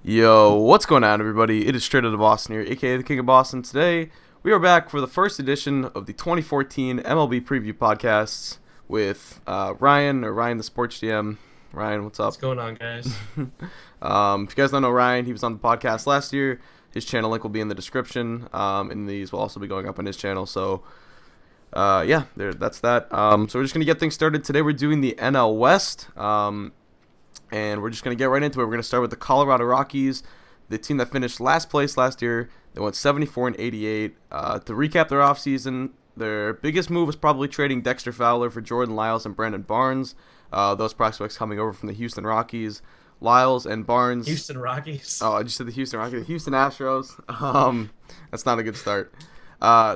Yo, what's going on, everybody? It is StraitOuttaBoston here, aka the King of Boston. Today, we are back for the first edition of the 2014 MLB Preview Podcasts with RyanTheSportsGM. Ryan, what's up? What's going on, guys? If you guys don't know Ryan, he was on the podcast last year. His channel link will be in the description, and these will also be going up on his channel. So, that's that. So we're just going to get things started. Today we're doing the NL West. And we're just going to get right into it. We're going to start with the Colorado Rockies, the team that finished last place last year. They went 74-88. To recap their offseason, their biggest move was probably trading Dexter Fowler for Jordan Lyles and Brandon Barnes. Those prospects coming over from the Houston Rockies. Lyles and Barnes. Houston Rockies. Oh, I just said the Houston Rockies. The Houston Astros. That's not a good start.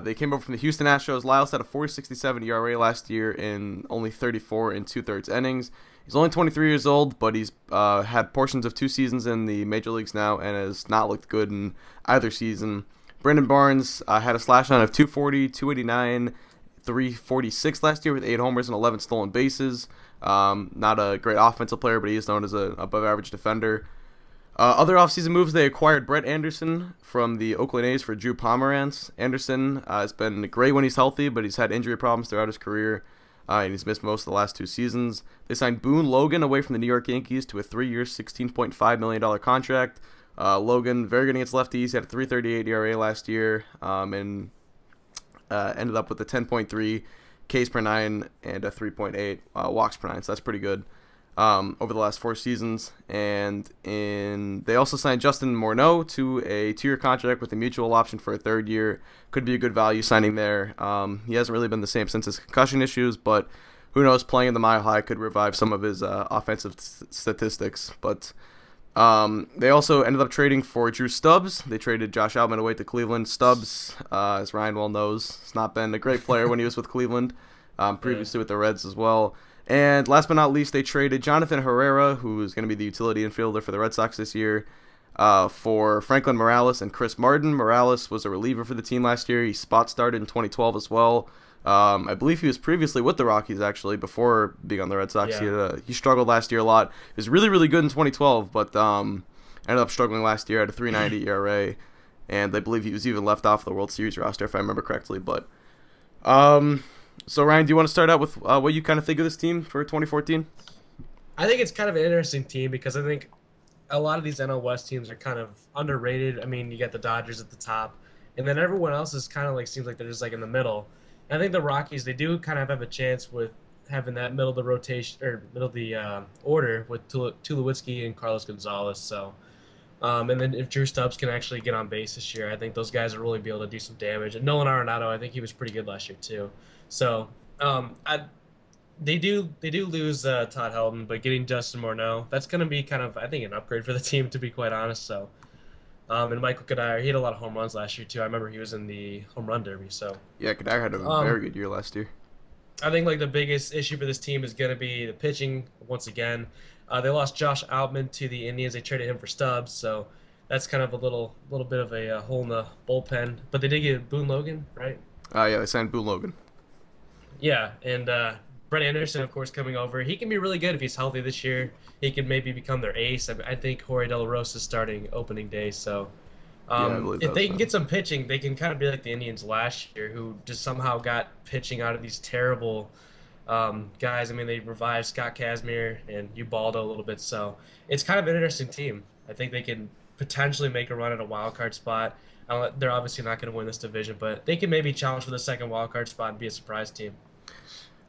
They came over from the Houston Astros. Lyles had a 4.67 ERA last year in only 34 and 2/3 innings. He's only 23 years old, but he's had portions of 2 seasons in the major leagues now and has not looked good in either season. Brandon Barnes had a slash line of 240, 289, 346 last year with 8 homers and 11 stolen bases. Not a great offensive player, but he is known as an above-average defender. Other offseason moves, they acquired Brett Anderson from the Oakland A's for Drew Pomeranz. Anderson has been great when he's healthy, but he's had injury problems throughout his career. And he's missed most of the last 2 seasons. They signed Boone Logan away from the New York Yankees to a 3-year, $16.5 million contract. Logan, very good against lefties. He had a 3.38 ERA last year and ended up with a 10.3 Ks per 9 and a 3.8 walks per 9, so that's pretty good over the last 4 seasons. And they also signed Justin Morneau to a 2-year contract with a mutual option for a 3rd year. Could be a good value signing there. He hasn't really been the same since his concussion issues, but who knows, playing in the Mile High could revive some of his offensive statistics. But they also ended up trading for Drew Stubbs. They traded Josh Outman away to Cleveland. Stubbs, as Ryan well knows, has not been a great player when he was with Cleveland, previously with the Reds as well. And last but not least, they traded Jonathan Herrera, who is going to be the utility infielder for the Red Sox this year, for Franklin Morales and Chris Martin. Morales was a reliever for the team last year. He spot started in 2012 as well. I believe he was previously with the Rockies, actually, before being on the Red Sox. Yeah. He struggled last year a lot. He was really, really good in 2012, but ended up struggling last year at a 3.90 ERA. And I believe he was even left off the World Series roster, if I remember correctly. But so, Ryan, do you want to start out with what you kind of think of this team for 2014? I think it's kind of an interesting team because I think a lot of these NL West teams are kind of underrated. I mean, you got the Dodgers at the top, and then everyone else is kind of like seems like they're just like in the middle. And I think the Rockies, they do kind of have a chance with having that middle of the rotation or middle of the order with Tulowitzki and Carlos Gonzalez. So, and then if Drew Stubbs can actually get on base this year, I think those guys will really be able to do some damage. And Nolan Arenado, I think he was pretty good last year too. So, they do lose Todd Helton, but getting Justin Morneau, that's going to be kind of, I think, an upgrade for the team, to be quite honest. So, and Michael Kadire, he had a lot of home runs last year too. I remember he was in the home run derby. So yeah, Kadire had a very good year last year. I think like the biggest issue for this team is going to be the pitching once again. They lost Josh Outman to the Indians. They traded him for Stubbs, so that's kind of a little bit of a hole in the bullpen. But they did get Boone Logan, right? Yeah, they signed Boone Logan. Yeah, and Brett Anderson, of course, coming over. He can be really good if he's healthy this year. He could maybe become their ace. I think Jorge De La Rosa is starting opening day, so if they can get some pitching, they can kind of be like the Indians last year, who just somehow got pitching out of these terrible guys. I mean, they revived Scott Kazmir and Ubaldo a little bit, so it's kind of an interesting team. I think they can potentially make a run at a wild card spot. They're obviously not going to win this division, but they can maybe challenge for the second wild card spot and be a surprise team.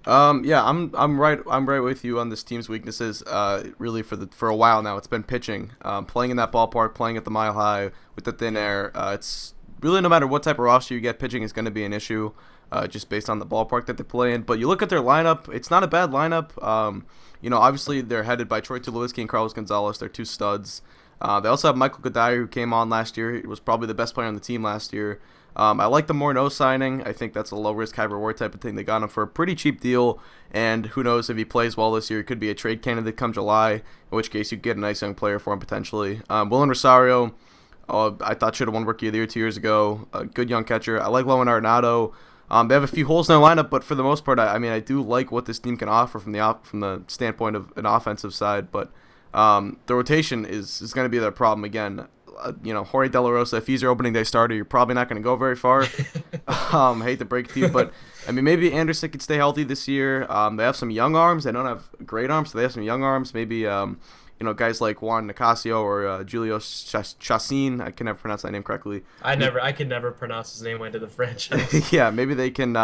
Yeah, I'm right with you on this team's weaknesses. Really for a while now, it's been pitching. Playing in that ballpark, playing at the Mile High with the thin air. It's really no matter what type of roster you get, pitching is going to be an issue, just based on the ballpark that they play in. But you look at their lineup; it's not a bad lineup. Obviously they're headed by Troy Tulowitzki and Carlos Gonzalez. They're 2 studs. They also have Michael Kadire, who came on last year. He was probably the best player on the team last year. I like the Morneau signing. I think that's a low-risk, high-reward type of thing. They got him for a pretty cheap deal, and who knows if he plays well this year. He could be a trade candidate come July, in which case you get a nice young player for him potentially. Willen Rosario, I thought should have won Rookie of the Year 2 years ago. A good young catcher. I like Nolan Arenado. They have a few holes in their lineup, but for the most part, I do like what this team can offer from the standpoint of an offensive side. But The rotation is going to be their problem again. Jorge De La Rosa, if he's your opening day starter, you're probably not going to go very far. Hate to break it to you, but I mean, maybe Anderson could stay healthy this year. They have some young arms. They don't have great arms, so they have some young arms. Maybe guys like Juan Nicasio or Julio Chacin. I can never pronounce that name correctly. I could never pronounce his name into the franchise. Yeah, maybe they can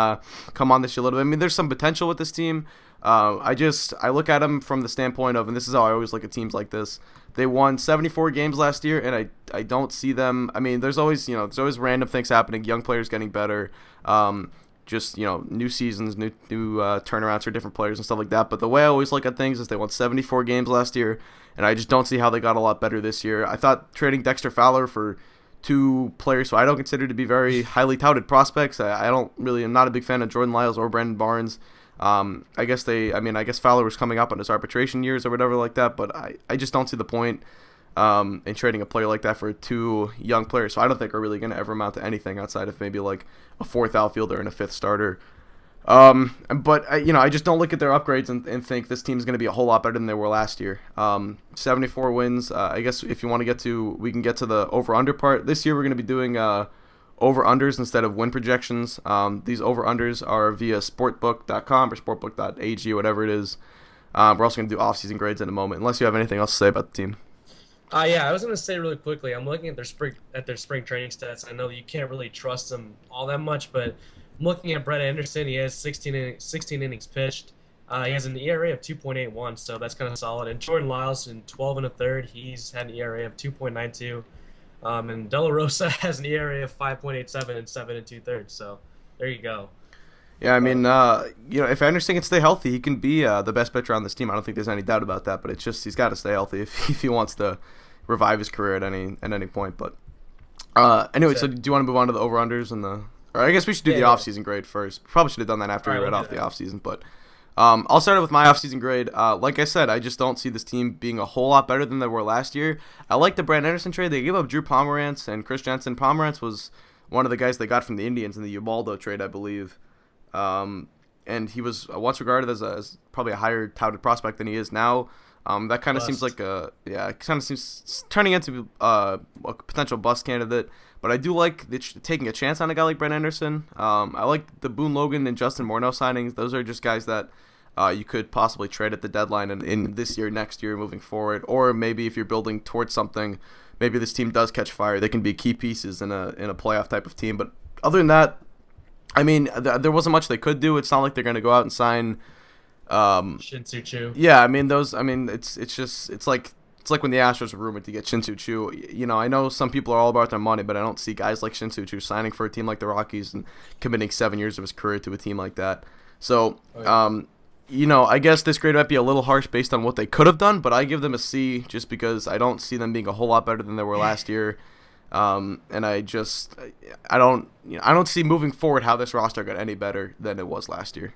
come on this year a little bit. I mean, there's some potential with this team. I look at them from the standpoint of, and this is how I always look at teams like this. They won 74 games last year, and I don't see them. I mean, there's always random things happening, young players getting better, new seasons, new turnarounds for different players and stuff like that. But the way I always look at things is they won 74 games last year, and I just don't see how they got a lot better this year. I thought trading Dexter Fowler for two players who I don't consider to be very highly touted prospects. I'm not a big fan of Jordan Lyles or Brandon Barnes. I guess Fowler was coming up on his arbitration years or whatever like that, but I just don't see the point in trading a player like that for two young players. So I don't think are really going to ever amount to anything outside of maybe like a fourth outfielder and a fifth starter. But I just don't look at their upgrades and think this team's going to be a whole lot better than they were last year. 74 wins. I guess if you want to we can get to the over-under part. This year we're going to be doing over-unders instead of win projections. These over-unders are via sportbook.com or sportbook.ag, whatever it is. We're also going to do off-season grades in a moment, unless you have anything else to say about the team. Yeah, I was going to say really quickly, I'm looking at their spring training stats. I know you can't really trust them all that much, but I'm looking at Brett Anderson. He has 16 innings pitched. He has an ERA of 2.81, so that's kind of solid. And Jordan Lyles, in 12 1/3, he's had an ERA of 2.92. And De La Rosa has an ERA of 5.87 and 7 2/3. So there you go. Yeah, I mean, if Anderson can stay healthy, he can be the best pitcher on this team. I don't think there's any doubt about that. But it's just he's got to stay healthy if he wants to revive his career at any point. But anyway, so do you want to move on to the over-unders or I guess we should do the off-season grade first. Probably should have done that after we read off the off-season, but. I'll start with my offseason grade. Like I said, I just don't see this team being a whole lot better than they were last year. I like the Brand Anderson trade. They gave up Drew Pomerantz and Chris Jensen. Pomerantz was one of the guys they got from the Indians in the Ubaldo trade, I believe. And he was once regarded as probably a higher touted prospect than he is now. That kind of seems like it kind of seems turning into a potential bust candidate. But I do like taking a chance on a guy like Brent Anderson. I like the Boone Logan and Justin Morneau signings. Those are just guys that you could possibly trade at the deadline and in this year, next year, moving forward. Or maybe if you're building towards something, maybe this team does catch fire. They can be key pieces in a playoff type of team. But other than that, I mean, there wasn't much they could do. It's not like they're going to go out and sign Shin-Soo Choo. Yeah, I mean it's like when the Astros were rumored to get Shin-Soo Choo. I know some people are all about their money, but I don't see guys like Shin-Soo Choo signing for a team like the Rockies and committing 7 years of his career to a team like that. So, I guess this grade might be a little harsh based on what they could have done, but I give them a C just because I don't see them being a whole lot better than they were last year. And I don't see moving forward how this roster got any better than it was last year.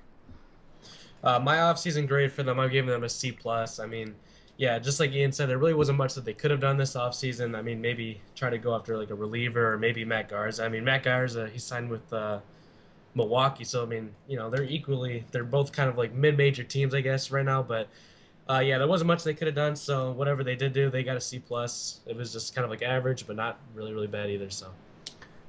My offseason grade for them, I'm giving them a C+. I mean, yeah, just like Ian said, there really wasn't much that they could have done this offseason. I mean, maybe try to go after like a reliever or maybe Matt Garza. I mean, Matt Garza, he signed with Milwaukee, so I mean, they're both kind of like mid-major teams, I guess, right now. But there wasn't much they could have done. So whatever they did do, they got a C+. It was just kind of like average, but not really, really bad either. So.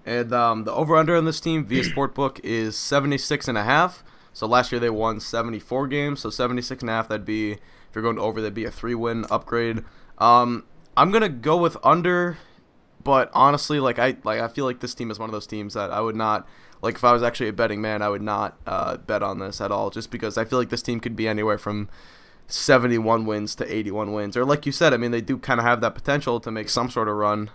And the over/under on this team via Sportbook is 76.5. So last year they won 74 games, so 76.5. That'd be, if you're going over, that'd be a 3-win upgrade. I'm gonna go with under, but honestly, I feel like this team is one of those teams that I would not, like if I was actually a betting man, I would not bet on this at all, just because I feel like this team could be anywhere from 71 wins to 81 wins, or like you said, I mean they do kind of have that potential to make some sort of run.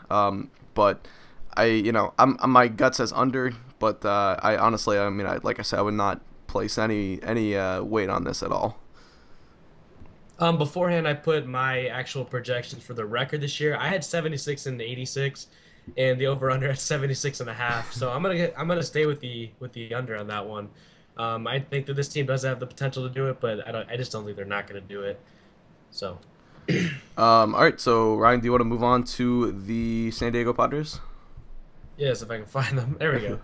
But my gut says under, but I honestly, like I said, I would not place any weight on this at all. Beforehand, I put my actual projections for the record this year. I had 76 and 86, and the over/under at 76.5. So I'm gonna stay with the under on that one. I think that this team does have the potential to do it, but I just don't think they're not gonna do it. So. All right. So Ryan, do you want to move on to the San Diego Padres? Yes, if I can find them. There we go.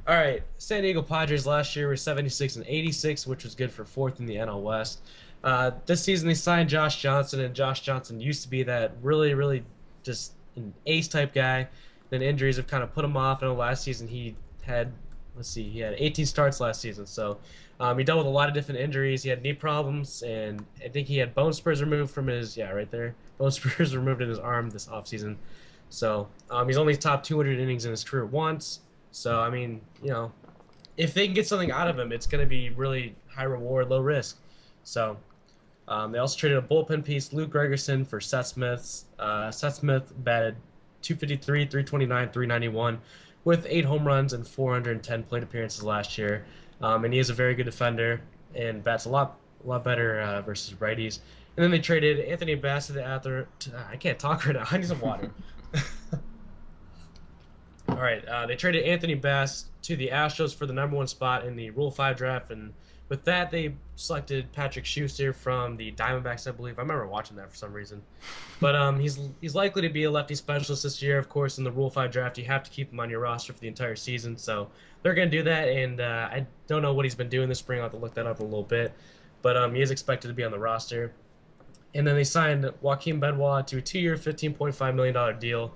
All right, San Diego Padres last year were 76 and 86, which was good for fourth in the NL West. This season they signed Josh Johnson, and Josh Johnson used to be that really, really just an ace type guy. Then injuries have kind of put him off. I know last season he had, he had 18 starts last season. So he dealt with a lot of different injuries. He had knee problems, and I think he had bone spurs removed from his, right there, bone spurs removed in his arm this offseason. So he's only topped 200 innings in his career once. So, I mean, if they can get something out of him, it's going to be really high reward, low risk. So they also traded a bullpen piece, Luke Gregerson, for Seth Smith. Seth Smith batted 253, 329, 391 with 8 home runs and 410 plate appearances last year. And he is a very good defender and bats a lot better versus righties. And then they traded Anthony Bass to the I can't talk right now. I need some water. All right, they traded Anthony Bass to the Astros for the #1 spot in the Rule 5 draft, and with that they selected Patrick Schuster from the Diamondbacks, I believe. I remember watching that for some reason. But he's likely to be a lefty specialist this year. Of course, in the Rule 5 draft, you have to keep him on your roster for the entire season, so they're going to do that, and I don't know what he's been doing this spring. I'll have to look that up a little bit. But he is expected to be on the roster. And then they signed Joaquin Benoit to a 2-year, $15.5 million deal.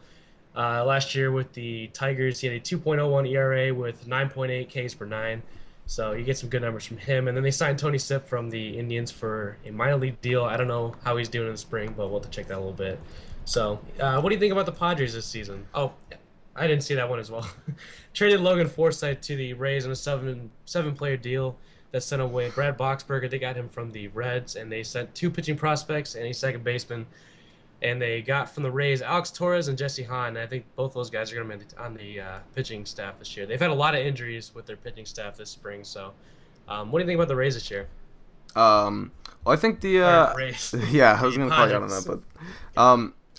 Last year with the Tigers, he had a 2.01 ERA with 9.8 Ks per 9. So you get some good numbers from him. And then they signed Tony Sipp from the Indians for a minor league deal. I don't know how he's doing in the spring, but we'll have to check that a little bit. So what do you think about the Padres this season? Oh, I didn't see that one as well. Traded Logan Forsythe to the Rays in a seven-player deal that sent away Brad Boxberger. They got him from the Reds, and they sent 2 pitching prospects and a second baseman. And they got from the Rays Alex Torres and Jesse Hahn. I think both those guys are going to be on the pitching staff this year. They've had a lot of injuries with their pitching staff this spring. So what do you think about the Rays this year? Well, I think the Rays. Yeah, I was going to call you out on that, but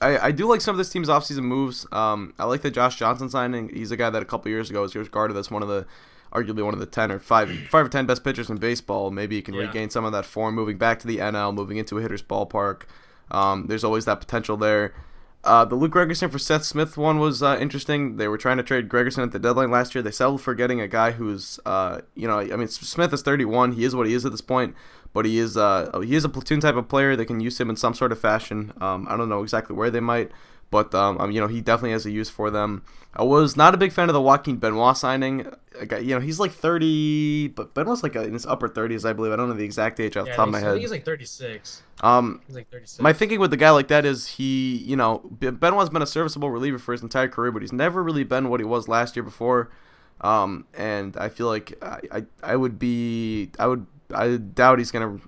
I do like some of this team's offseason moves. I like the Josh Johnson signing. He's a guy that a couple years ago was regarded as arguably one of the 10 or 5 or 10 best pitchers in baseball. Maybe he can regain some of that form, moving back to the NL, moving into a hitter's ballpark. There's always that potential there. The Luke Gregerson for Seth Smith one was interesting. They were trying to trade Gregerson at the deadline last year. They settled for getting a guy who's, Smith is 31. He is what he is at this point, but he is a platoon type of player. They can use him in some sort of fashion. I don't know exactly where they might, but he definitely has a use for them. I was not a big fan of the Joaquin Benoit signing. He's like 30, but Benoit's like in his upper 30s, I believe. I don't know the exact age off the top of my head. I think he's like 36. He's like 36. My thinking with the guy like that is Benoit's been a serviceable reliever for his entire career, but he's never really been what he was last year before. And I feel like I doubt he's gonna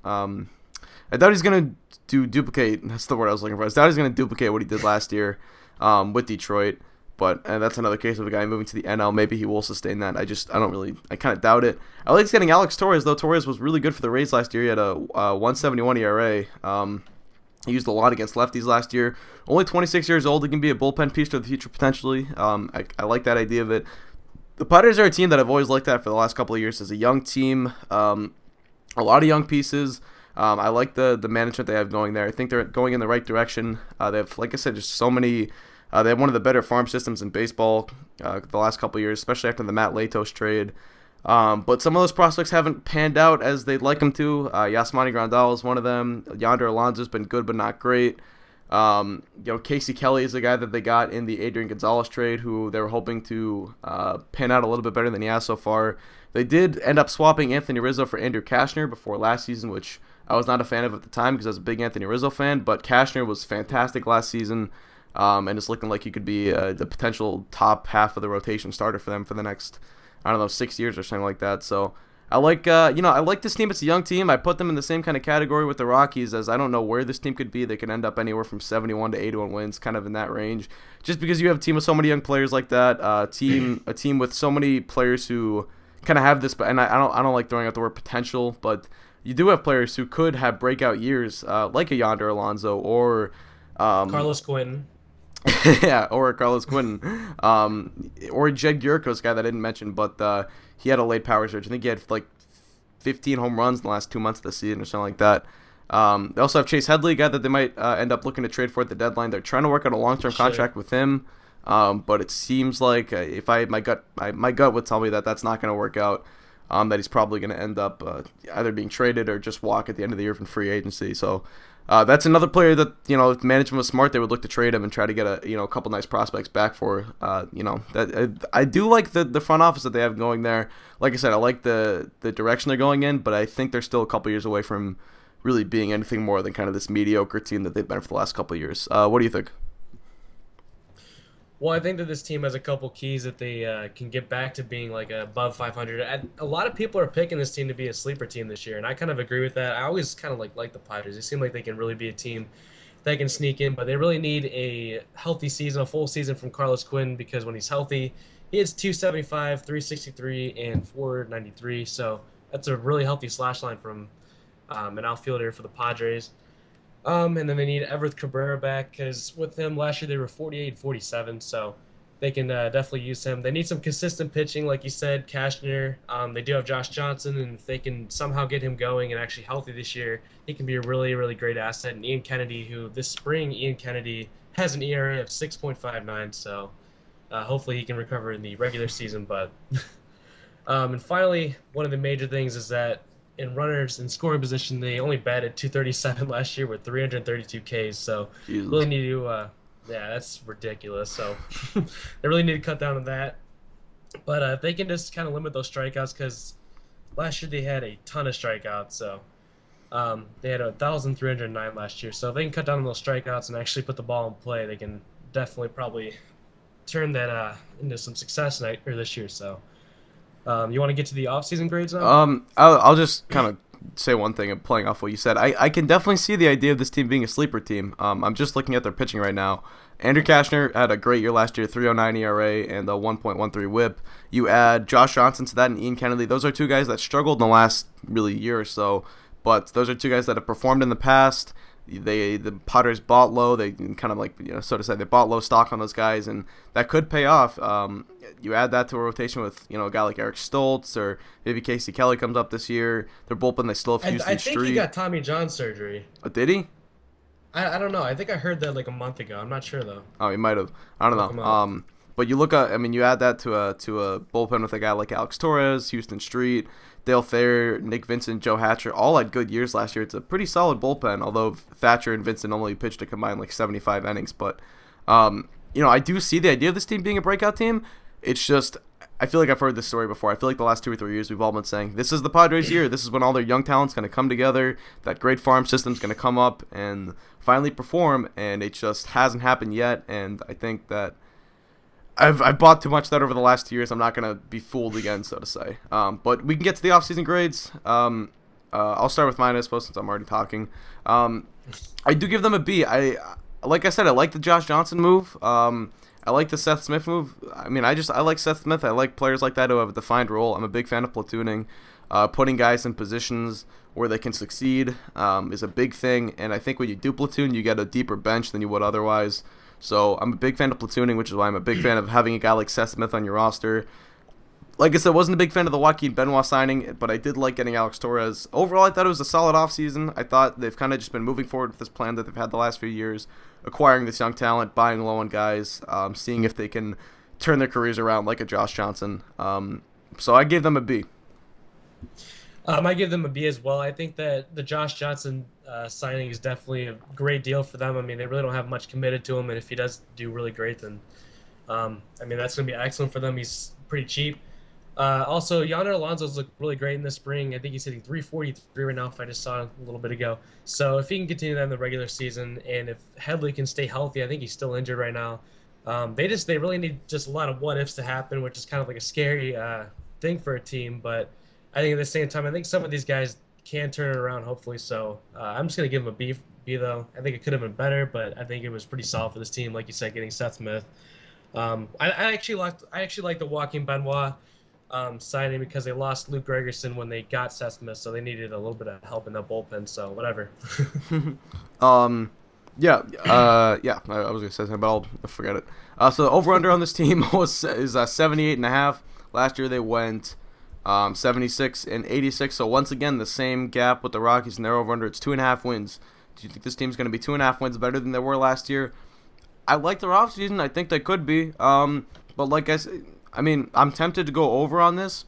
duplicate. That's the word I was looking for. I doubt he's gonna duplicate what he did last year with Detroit. But that's another case of a guy moving to the NL. Maybe he will sustain that. I kind of doubt it. I like getting Alex Torres, though. Torres was really good for the Rays last year. He had a 1.71 ERA. He used a lot against lefties last year. Only 26 years old. He can be a bullpen piece for the future potentially. I like that idea of it. The Padres are a team that I've always looked at for the last couple of years as a young team. A lot of young pieces. I like the management they have going there. I think they're going in the right direction. They have, like I said, just so many. They have one of the better farm systems in baseball the last couple of years, especially after the Matt Latos trade. But some of those prospects haven't panned out as they'd like them to. Yasmani Grandal is one of them. Yonder Alonso's been good but not great. Casey Kelly is the guy that they got in the Adrian Gonzalez trade, who they were hoping to pan out a little bit better than he has so far. They did end up swapping Anthony Rizzo for Andrew Kashner before last season, which I was not a fan of at the time because I was a big Anthony Rizzo fan, but Kashner was fantastic last season, and it's looking like he could be the potential top half of the rotation starter for them for the next, 6 years or something like that. So I like this team. It's a young team. I put them in the same kind of category with the Rockies, as I don't know where this team could be. They could end up anywhere from 71 to 81 wins, kind of in that range. Just because you have a team with so many young players like that, a team with so many players who kind of have this, and I don't like throwing out the word potential, but you do have players who could have breakout years, like a Yonder Alonso or Carlos Quentin. Yeah, or Carlos Quentin, or Jed Yurko's guy that I didn't mention, but he had a late power surge. I think he had like 15 home runs in the last 2 months of the season or something like that. They also have Chase Headley, a guy that they might end up looking to trade for at the deadline. They're trying to work out a long-term contract with him, but it seems like if my gut would tell me that that's not going to work out. that he's probably going to end up either being traded or just walk at the end of the year from free agency. So that's another player that, if management was smart, they would look to trade him and try to get a couple nice prospects back for. That I do like the front office that they have going there. Like I said, I like the direction they're going in, but I think they're still a couple years away from really being anything more than kind of this mediocre team that they've been for the last couple of years. What do you think? Well, I think that this team has a couple keys that they can get back to being like above 500. A lot of people are picking this team to be a sleeper team this year, and I kind of agree with that. I always kind of like the Padres. They seem like they can really be a team that can sneak in, but they really need a healthy season, a full season from Carlos Quinn, because when he's healthy, he hits 275, 363, and 493. So that's a really healthy slash line from an outfielder for the Padres. And then they need Everett Cabrera back, because with him last year they were 48 and 47, so they can definitely use him. They need some consistent pitching, like you said, Cashner. They do have Josh Johnson, and if they can somehow get him going and actually healthy this year, he can be a really, really great asset. And Ian Kennedy, who this spring, Ian Kennedy has an ERA of 6.59, so hopefully he can recover in the regular season. But and finally, one of the major things is that in runners in scoring position, they only batted 237 last year with 332 Ks. So Jesus. Really need to, that's ridiculous. So they really need to cut down on that. But if they can just kind of limit those strikeouts, because last year they had a ton of strikeouts. So they had 1,309 last year. So if they can cut down on those strikeouts and actually put the ball in play, they can definitely probably turn that into some success this year. So. You want to get to the offseason grades now? I'll just kind of say one thing and playing off what you said. I can definitely see the idea of this team being a sleeper team. I'm just looking at their pitching right now. Andrew Cashner had a great year last year, 3.09 ERA and a 1.13 WHIP. You add Josh Johnson to that and Ian Kennedy. Those are two guys that struggled in the last really year or so, but those are two guys that have performed in the past. The Padres bought low. They kind of so to say, they bought low stock on those guys, and that could pay off. You add that to a rotation with a guy like Eric Stoltz, or maybe Casey Kelly comes up this year. Their bullpen, they still have Houston Street. I think he got Tommy John surgery. Oh, did he? I don't know. I think I heard that like a month ago. I'm not sure though. Oh, he might have. I don't know. But you look at, you add that to a bullpen with a guy like Alex Torres, Houston Street, Dale Thayer, Nick Vincent, Joe Hatcher, all had good years last year. It's a pretty solid bullpen, although Thatcher and Vincent only pitched a combined 75 innings. But, I do see the idea of this team being a breakout team. It's just, I feel like I've heard this story before. I feel like the last 2 or 3 years we've all been saying, this is the Padres' year. This is when all their young talent's going to come together. That great farm system's going to come up and finally perform, and it just hasn't happened yet. And I think that I've bought too much of that over the last 2 years. I'm not going to be fooled again, so to say. But we can get to the offseason grades. I'll start with mine, I suppose, since I'm already talking. I do give them a B. Like I said, I like the Josh Johnson move. I like the Seth Smith move. I like Seth Smith. I like players like that who have a defined role. I'm a big fan of platooning. Putting guys in positions where they can succeed is a big thing. And I think when you do platoon, you get a deeper bench than you would otherwise. So I'm a big fan of platooning, which is why I'm a big fan of having a guy like Seth Smith on your roster. Like I said, I wasn't a big fan of the Joaquin Benoit signing, but I did like getting Alex Torres. Overall, I thought it was a solid offseason. I thought they've kind of just been moving forward with this plan that they've had the last few years, acquiring this young talent, buying low on guys, seeing if they can turn their careers around like a Josh Johnson. So I gave them a B. I give them a B as well. I think that the Josh Johnson signing is definitely a great deal for them. They really don't have much committed to him, and if he does do really great, then that's going to be excellent for them. He's pretty cheap. Also, Yonder Alonso's looked really great in the spring. I think he's hitting 343 right now, if I just saw it a little bit ago. So if he can continue that in the regular season, and if Headley can stay healthy, I think he's still injured right now. They really need just a lot of what ifs to happen, which is kind of like a scary thing for a team. But I think at the same time, I think some of these guys can turn it around, hopefully. So I'm just gonna give him a B though. I think it could have been better, but I think it was pretty solid for this team. Like you said, getting Seth Smith. I actually like the Joaquin Benoit signing, because they lost Luke Gregerson when they got Seth Smith, so they needed a little bit of help in that bullpen. So whatever. I was gonna say something, but I'll forget it. So the over/under on this team is 78.5. Last year they went 76 and 86. So once again, the same gap with the Rockies and their over/under. It's 2.5 wins. Do you think this team's gonna be 2.5 wins better than they were last year? I like their offseason. I think they could be. But like I said, I'm tempted to go over on this.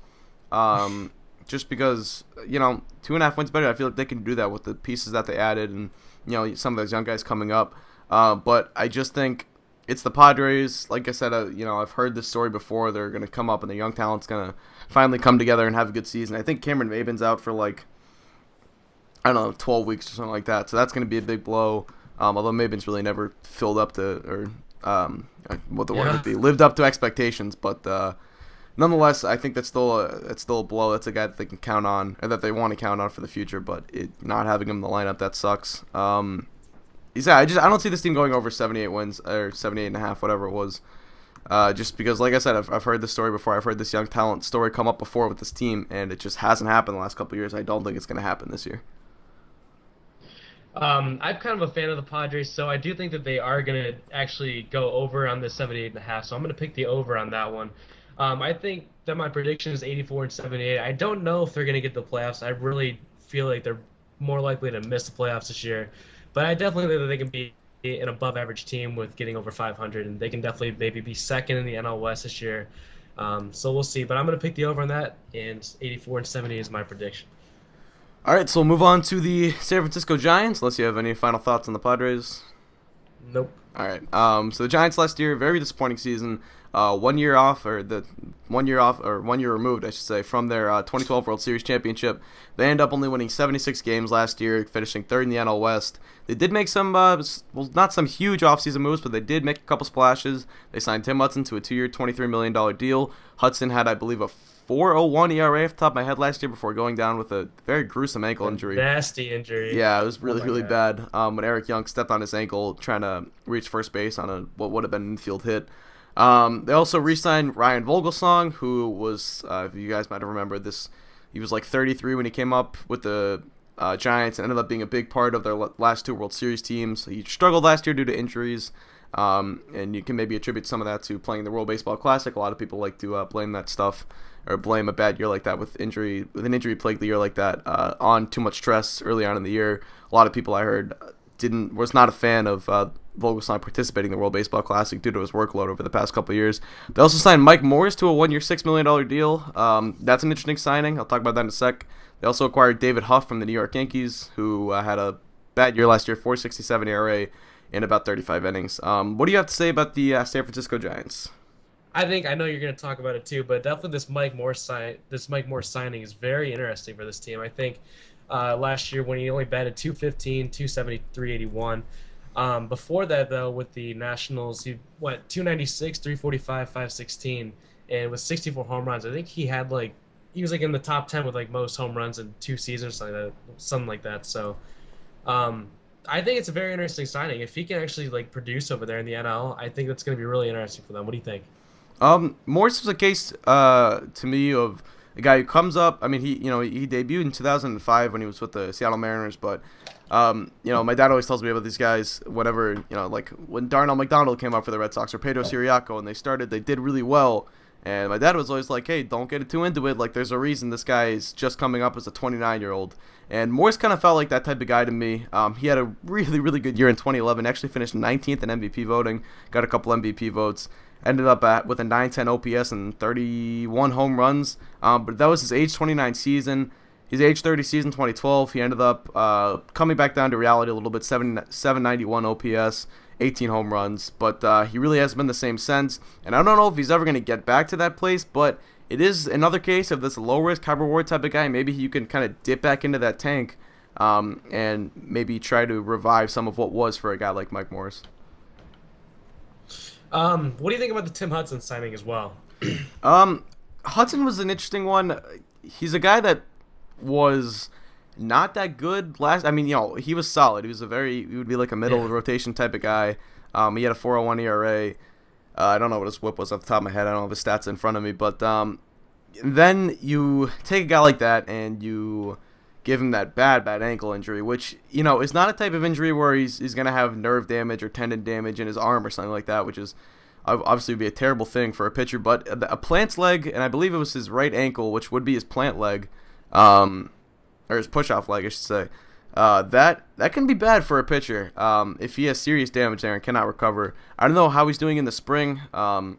just because, 2.5 wins better. I feel like they can do that with the pieces that they added and, some of those young guys coming up. But I just think it's the Padres. Like I said, I've heard this story before. They're going to come up and the young talent's going to finally come together and have a good season. I think Cameron Maybin's out for 12 weeks or something like that. So that's going to be a big blow. Although Maybin's really never filled up to, what the word would be, lived up to expectations. But nonetheless, I think that's still a blow. That's a guy that they can count on, or that they want to count on for the future. But not having him in the lineup, that sucks. I don't see this team going over 78 wins or 78.5, whatever it was. Just because, like I said, I've heard this story before. I've heard this young talent story come up before with this team, and it just hasn't happened the last couple of years. I don't think it's going to happen this year. I'm kind of a fan of the Padres, so I do think that they are going to actually go over on the 78.5. So I'm going to pick the over on that one. I think that my prediction is 84 and 78. I don't know if they're going to get the playoffs. I really feel like they're more likely to miss the playoffs this year. But I definitely think that they can be an above-average team with getting over 500, and they can definitely maybe be second in the NL West this year. So we'll see. But I'm going to pick the over on that, and 84 and 70 is my prediction. All right, so we'll move on to the San Francisco Giants, unless you have any final thoughts on the Padres. Nope. All right. So the Giants last year, very disappointing season. 1 year removed, I should say, from their 2012 World Series championship. They ended up only winning 76 games last year, finishing third in the NL West. They did make some, not some huge offseason moves, but they did make a couple splashes. They signed Tim Hudson to a 2-year, $23 million deal. Hudson had, I believe, a 4.01 ERA off the top of my head last year before going down with a very gruesome ankle injury. Nasty injury. Yeah, it was really bad. When Eric Young stepped on his ankle trying to reach first base on what would have been an infield hit. They also re-signed Ryan Vogelsong, who was, if you guys might have remembered this, he was 33 when he came up with the Giants and ended up being a big part of their last two World Series teams. He struggled last year due to injuries, and you can maybe attribute some of that to playing the World Baseball Classic. A lot of people like to blame that stuff, or blame a bad year like that with an injury-plagued year like that on too much stress early on in the year. A lot of people I heard was not a fan of Vogelsong participating in the World Baseball Classic due to his workload over the past couple of years. They also signed Mike Morris to a 1-year, $6 million deal. That's an interesting signing. I'll talk about that in a sec. They also acquired David Huff from the New York Yankees, who had a bad year last year, 4.67 ERA in about 35 innings. What do you have to say about the San Francisco Giants? I know you're going to talk about it too, but definitely this Mike Morse signing is very interesting for this team. I think last year when he only batted .215, .270, .381. Before that, though, with the Nationals, he went .296, .345, .516, and with 64 home runs. I think he was in the top 10 with most home runs in 2 seasons, something like that. So I think it's a very interesting signing. If he can actually produce over there in the NL, I think that's going to be really interesting for them. What do you think? Morris was a case to me of a guy who comes up. I mean, he debuted in 2005 when he was with the Seattle Mariners, but my dad always tells me about these guys whenever, when Darnell McDonald came up for the Red Sox or Pedro Siriaco and they did really well. And my dad was always like, hey, don't get too into it. There's a reason this guy is just coming up as a 29-year-old. And Morris kind of felt like that type of guy to me. He had a really, really good year in 2011. Actually finished 19th in MVP voting. Got a couple MVP votes. Ended up with a 910 OPS and 31 home runs. But that was his age 29 season. His age 30 season, 2012. He ended up coming back down to reality a little bit. 791 OPS, 18 home runs. But he really hasn't been the same since. And I don't know if he's ever going to get back to that place. But it is another case of this low-risk, high-reward type of guy. Maybe you can kind of dip back into that tank and maybe try to revive some of what was for a guy like Mike Morris. What do you think about the Tim Hudson signing as well? Hudson was an interesting one. He's a guy that was not that good last. I mean, he was solid. He would be like a middle rotation type of guy. He had a 4.01 ERA. I don't know what his WHIP was off the top of my head. I don't have his stats in front of me. But then you take a guy like that and you give him that bad ankle injury, which, is not a type of injury where he's going to have nerve damage or tendon damage in his arm or something like that, which is obviously would be a terrible thing for a pitcher. But a plant's leg, and I believe it was his right ankle, which would be his plant leg, or his push-off leg, I should say, that can be bad for a pitcher if he has serious damage there and cannot recover. I don't know how he's doing in the spring. I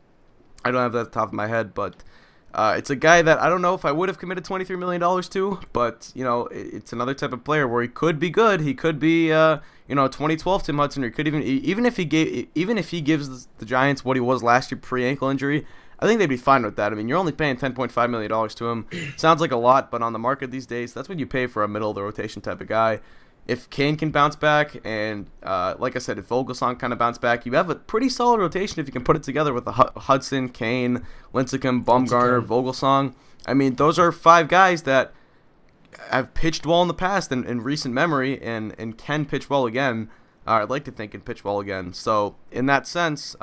don't have that at the top of my head, but It's a guy that I don't know if I would have committed $23 million to, but, it's another type of player where he could be good. He could be, 2012 Tim Hudson, or he could even if he gives the Giants what he was last year pre-ankle injury, I think they'd be fine with that. I mean, you're only paying $10.5 million to him. Sounds like a lot, but on the market these days, that's what you pay for a middle-of-the-rotation type of guy. If Kane can bounce back, and like I said, if Vogelsong kind of bounce back, you have a pretty solid rotation if you can put it together with the Hudson, Kane, Lincecum, Bumgarner, Vogelsong. I mean, those are 5 guys that have pitched well in the past in recent memory and can pitch well again. I'd like to think can pitch well again. So in that sense,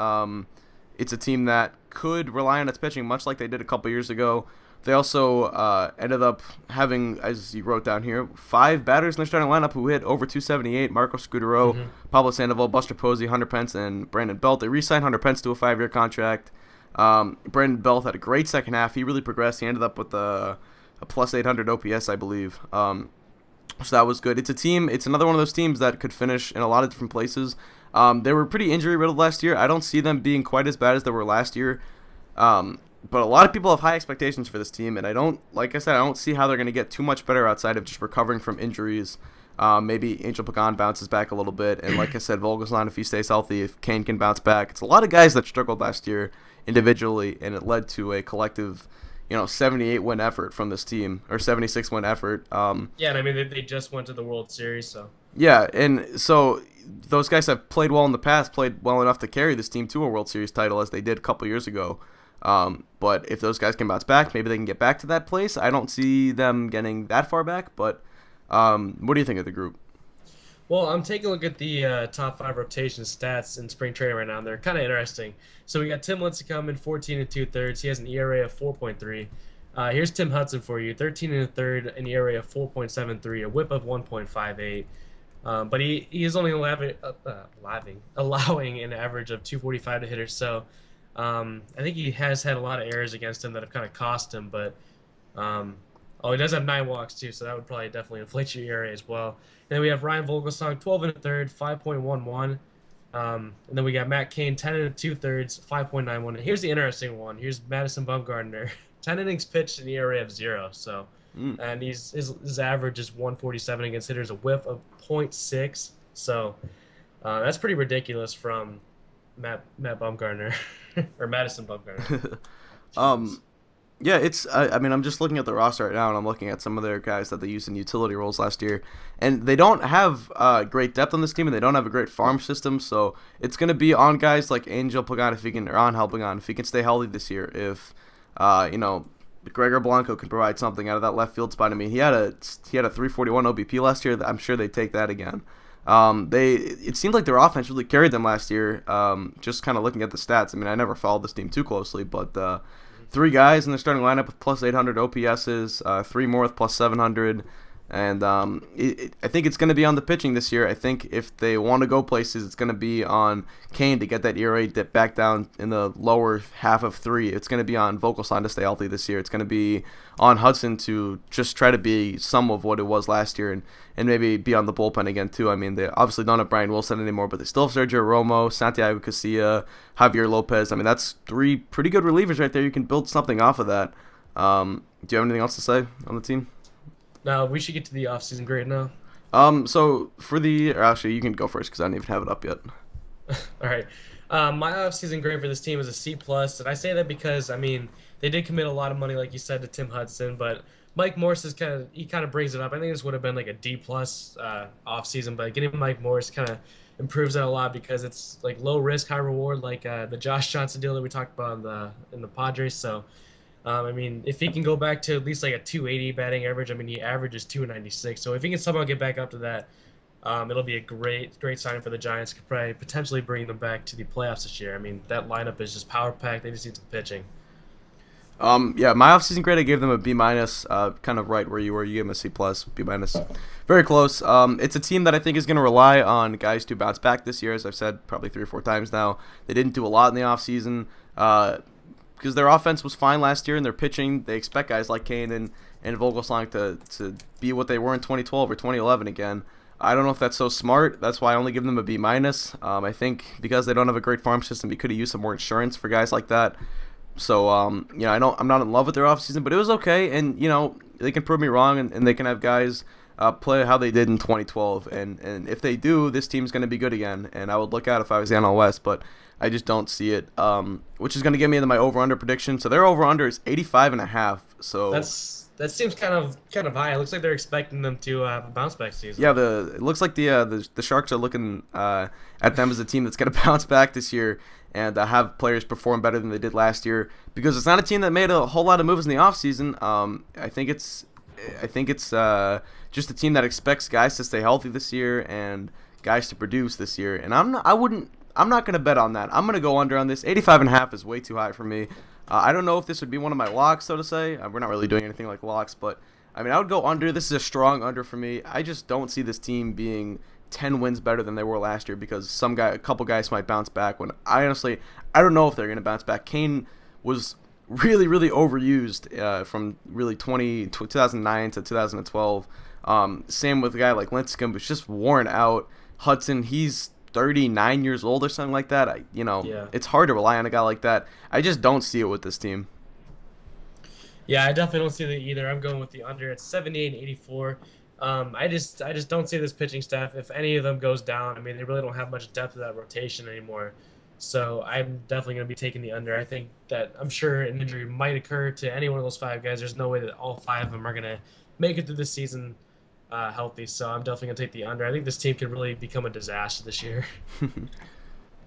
it's a team that could rely on its pitching, much like they did a couple years ago. They also ended up having, as you wrote down here, 5 batters in their starting lineup who hit over 278. Marco Scudero, Pablo Sandoval, Buster Posey, Hunter Pence, and Brandon Belt. They re-signed Hunter Pence to a 5-year contract. Brandon Belt had a great second half. He really progressed. He ended up with a plus 800 OPS, I believe. So that was good. It's another one of those teams that could finish in a lot of different places. They were pretty injury-riddled last year. I don't see them being quite as bad as they were last year. But a lot of people have high expectations for this team, and I don't see how they're going to get too much better outside of just recovering from injuries. Maybe Angel Pagan bounces back a little bit, and like I said, Vogelsong, if he stays healthy, if Kane can bounce back. It's a lot of guys that struggled last year individually, and it led to a collective 78-win effort from this team, or 76-win effort. Yeah, and I mean, they just went to the World Series, so. Yeah, and so those guys have played well in the past, played well enough to carry this team to a World Series title, as they did a couple years ago. But if those guys can bounce back, maybe they can get back to that place. I don't see them getting that far back, but what do you think of the group? Well, I'm taking a look at the top 5 rotation stats in spring training right now, and they're kind of interesting. So we got Tim Lincecum in 14 2/3. He has an ERA of 4.3. Here's Tim Hudson for you, 13 1/3, an ERA of 4.73, a WHIP of 1.58. But he is only allowing an average of 245 to hitters. So I think he has had a lot of errors against him that have kind of cost him. But he does have 9 walks too, so that would probably definitely inflate your ERA as well. And then we have Ryan Vogelsong, 12 1/3, 5.11. And then we got Matt Cain, 10 2/3, 5.91. And here's the interesting one. Here's Madison Bumgarner, 10 innings pitched, an ERA of 0. So, and his average is 147 against hitters, a WHIP of 0.6. So that's pretty ridiculous from Matt Bumgarner or Madison Bumgarner. Yeah, I'm just looking at the roster right now, and I'm looking at some of their guys that they used in utility roles last year, and they don't have great depth on this team, and they don't have a great farm system, so it's going to be on guys like Angel Pagan if he can stay healthy this year. If Gregor Blanco can provide something out of that left field spot. I mean, he had a 341 OBP last year. I'm sure they take that again. It seemed like their offense really carried them last year. Just kind of looking at the stats. I mean, I never followed this team too closely, but 3 guys in the starting lineup with plus 800 OPSs, 3 more with plus 700, and I think it's going to be on the pitching this year. I think if they want to go places, it's going to be on Kane to get that ERA dip back down in the lower half of 3. It's going to be on Vogelsong to stay healthy this year. It's going to be on Hudson to just try to be some of what it was last year, and maybe be on the bullpen again too. I mean, they obviously don't have Brian Wilson anymore, but they still have Sergio Romo, Santiago Casilla, Javier Lopez. I mean, that's 3 pretty good relievers right there. You can build something off of that. Do you have anything else to say on the team? No, we should get to the offseason grade now. So actually, you can go first because I don't even have it up yet. All right. My offseason grade for this team is a C+, and I say that because, I mean, they did commit a lot of money, like you said, to Tim Hudson, but Mike Morse kind of brings it up. I think this would have been like a D+ offseason, but getting Mike Morse kind of improves that a lot because it's like low risk, high reward, like the Josh Johnson deal that we talked about in the Padres. So, I mean, if he can go back to at least like a 280 batting average, I mean, he averages 296. So if he can somehow get back up to that, it'll be a great sign for the Giants. Could probably potentially bring them back to the playoffs this year. I mean, that lineup is just power packed. They just need some pitching. Yeah, my offseason grade, I gave them a B-, kind of right where you were. You gave them a C+, B-. Very close. It's a team that I think is going to rely on guys to bounce back this year, as I've said probably 3 or 4 times now. They didn't do a lot in the offseason because their offense was fine last year, and their pitching, they expect guys like Kane and Vogelsong to be what they were in 2012 or 2011 again. I don't know if that's so smart. That's why I only give them a B-. I think because they don't have a great farm system, you could have used some more insurance for guys like that. So, I'm not in love with their offseason, but it was okay. And, they can prove me wrong, and they can have guys play how they did in 2012. And if they do, this team's going to be good again. And I would look out if I was the NL West, but I just don't see it, which is going to get me into my over-under prediction. So their over-under is 85.5. So that seems kind of high. It looks like they're expecting them to have a bounce back season. Yeah, it looks like the Sharks are looking at them as a team that's going to bounce back this year and have players perform better than they did last year, because it's not a team that made a whole lot of moves in the offseason. I think it's just a team that expects guys to stay healthy this year and guys to produce this year. And I'm not going to bet on that. I'm going to go under on this. 85.5 is way too high for me. I don't know if this would be one of my locks, so to say. We're not really doing anything like locks, but I would go under. This is a strong under for me. I just don't see this team being 10 wins better than they were last year, because a couple guys might bounce back. When I don't know if they're going to bounce back. Kane was really, really overused from really 2009 to 2012. Same with a guy like Lincecum, who's just worn out. Hudson, he's 39 years old or something like that. It's hard to rely on a guy like that. I just don't see it with this team. Yeah, I definitely don't see that either. I'm going with the under at 78-84. I just don't see this pitching staff. If any of them goes down, they really don't have much depth of that rotation anymore. So I'm definitely going to be taking the under. I think that I'm sure an injury might occur to any one of those five guys. There's no way that all five of them are going to make it through the season healthy. So I'm definitely going to take the under. I think this team could really become a disaster this year.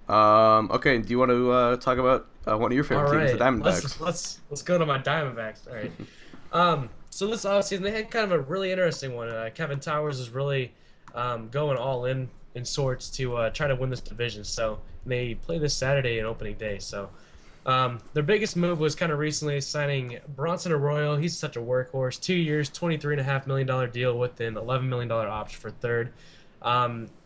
Okay, do you want to talk about one of your favorite teams, the Diamondbacks? Let's go to my Diamondbacks. All right. So this offseason, they had kind of a really interesting one. Kevin Towers is really going all in sorts to try to win this division. So they play this Saturday in opening day. So their biggest move was kind of recently signing Bronson Arroyo. He's such a workhorse. 2 years, $23.5 million deal with an $11 million option for third.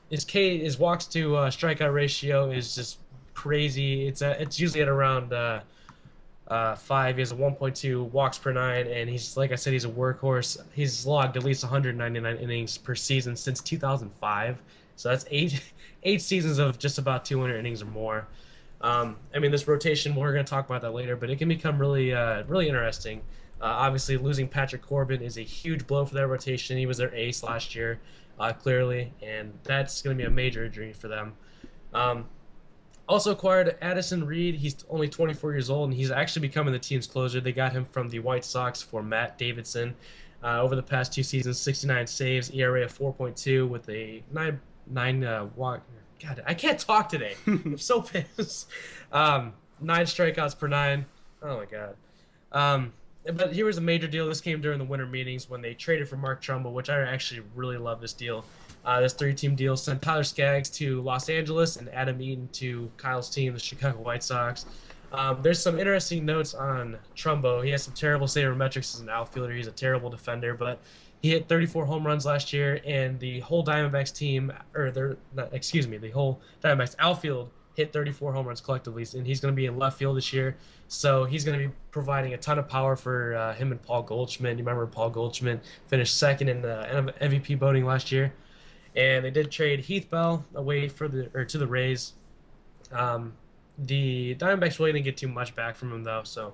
His walks to strikeout ratio is just crazy. It's usually at around 5. He has a 1.2 walks per 9, and he's, like I said, he's a workhorse. He's logged at least 199 innings per season since 2005. So that's eight seasons of just about 200 innings or more. This rotation, we're going to talk about that later, but it can become really interesting. Obviously, losing Patrick Corbin is a huge blow for that rotation. He was their ace last year, clearly, and that's going to be a major injury for them. Also acquired Addison Reed. He's only 24 years old, and he's actually becoming the team's closer. They got him from the White Sox for Matt Davidson. Over the past 2 seasons, 69 saves, ERA of 4.2 with a 9 walk. God, I can't talk today. I'm so pissed. 9 strikeouts per 9. Oh, my God. But here was a major deal. This came during the winter meetings when they traded for Mark Trumbo, which I actually really love this deal. This 3-team deal sent Tyler Skaggs to Los Angeles and Adam Eaton to Kyle's team, the Chicago White Sox. There's some interesting notes on Trumbo. He has some terrible sabermetrics as an outfielder. He's a terrible defender, but he hit 34 home runs last year, and the whole Diamondbacks team, the whole Diamondbacks outfield hit 34 home runs collectively, and he's going to be in left field this year. So he's going to be providing a ton of power for him and Paul Goldschmidt. You remember Paul Goldschmidt finished second in the MVP voting last year. And they did trade Heath Bell away to the Rays. The Diamondbacks really didn't get too much back from him, though. So,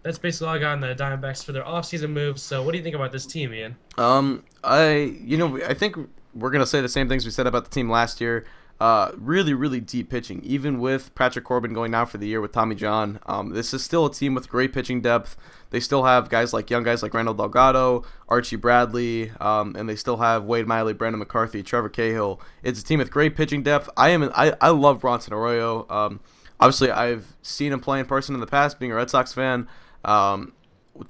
that's basically all I got on the Diamondbacks for their offseason moves. So what do you think about this team, Ian? I think we're going to say the same things we said about the team last year. Really, really deep pitching. Even with Patrick Corbin going down for the year with Tommy John, this is still a team with great pitching depth. They still have young guys like Randall Delgado, Archie Bradley, and they still have Wade Miley, Brandon McCarthy, Trevor Cahill. It's a team with great pitching depth. I love Bronson Arroyo. Obviously, I've seen him play in person in the past, being a Red Sox fan.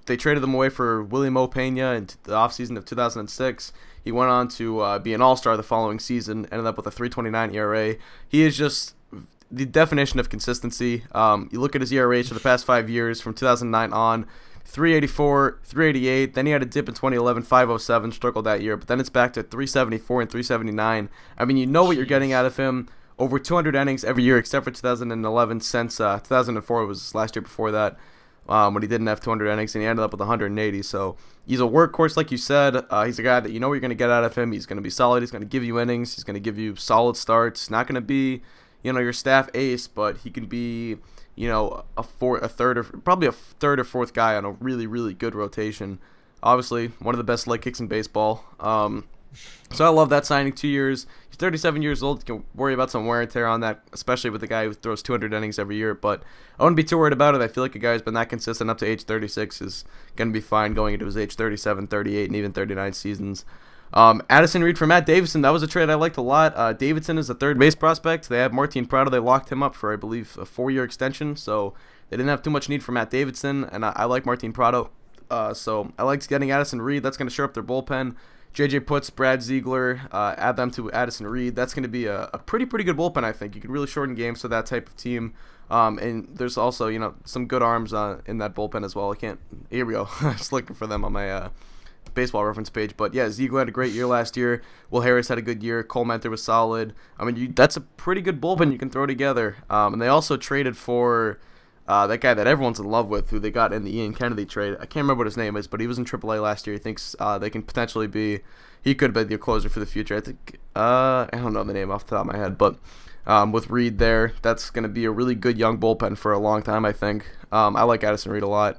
They traded him away for Willie Mo Pena in the offseason of 2006. He went on to be an all-star the following season, ended up with a 3.29 ERA. He is just the definition of consistency. You look at his ERAs for the past 5 years from 2009 on, 384, 388. Then he had a dip in 2011, 507, struggled that year. But then it's back to 374 and 379. You know what you're getting out of him. Over 200 innings every year except for 2011, since 2004 was last year before that. When he didn't have 200 innings, and he ended up with 180. So he's a workhorse, like you said. He's a guy that you know what you're going to get out of him. He's going to be solid. He's going to give you innings. He's going to give you solid starts. Not going to be, your staff ace, but he can be, a third or fourth guy on a really, really good rotation. Obviously, one of the best leg kicks in baseball. So I love that signing. 2 years. He's 37 years old. You can worry about some wear and tear on that, especially with a guy who throws 200 innings every year. But I wouldn't be too worried about it. I feel like a guy who's been that consistent up to age 36 is going to be fine going into his age 37, 38, and even 39 seasons. Addison Reed for Matt Davidson. That was a trade I liked a lot. Davidson is a third base prospect. They have Martin Prado. They locked him up for, I believe, a 4-year extension. So they didn't have too much need for Matt Davidson. And I like Martin Prado. So I liked getting Addison Reed. That's going to shore up their bullpen. JJ Putz, Brad Ziegler, add them to Addison Reed. That's going to be a pretty good bullpen, I think. You can really shorten games for that type of team. And there's also, some good arms in that bullpen as well. Here we go. Just looking for them on my baseball reference page. But yeah, Ziegler had a great year last year. Will Harris had a good year. Cole Mentor was solid. That's a pretty good bullpen you can throw together. And they also traded for that guy that everyone's in love with, who they got in the Ian Kennedy trade. I can't remember what his name is, but he was in AAA last year. He thinks they can potentially he could be the closer for the future. I think, I don't know the name off the top of my head, but with Reed there, that's going to be a really good young bullpen for a long time, I think. I like Addison Reed a lot.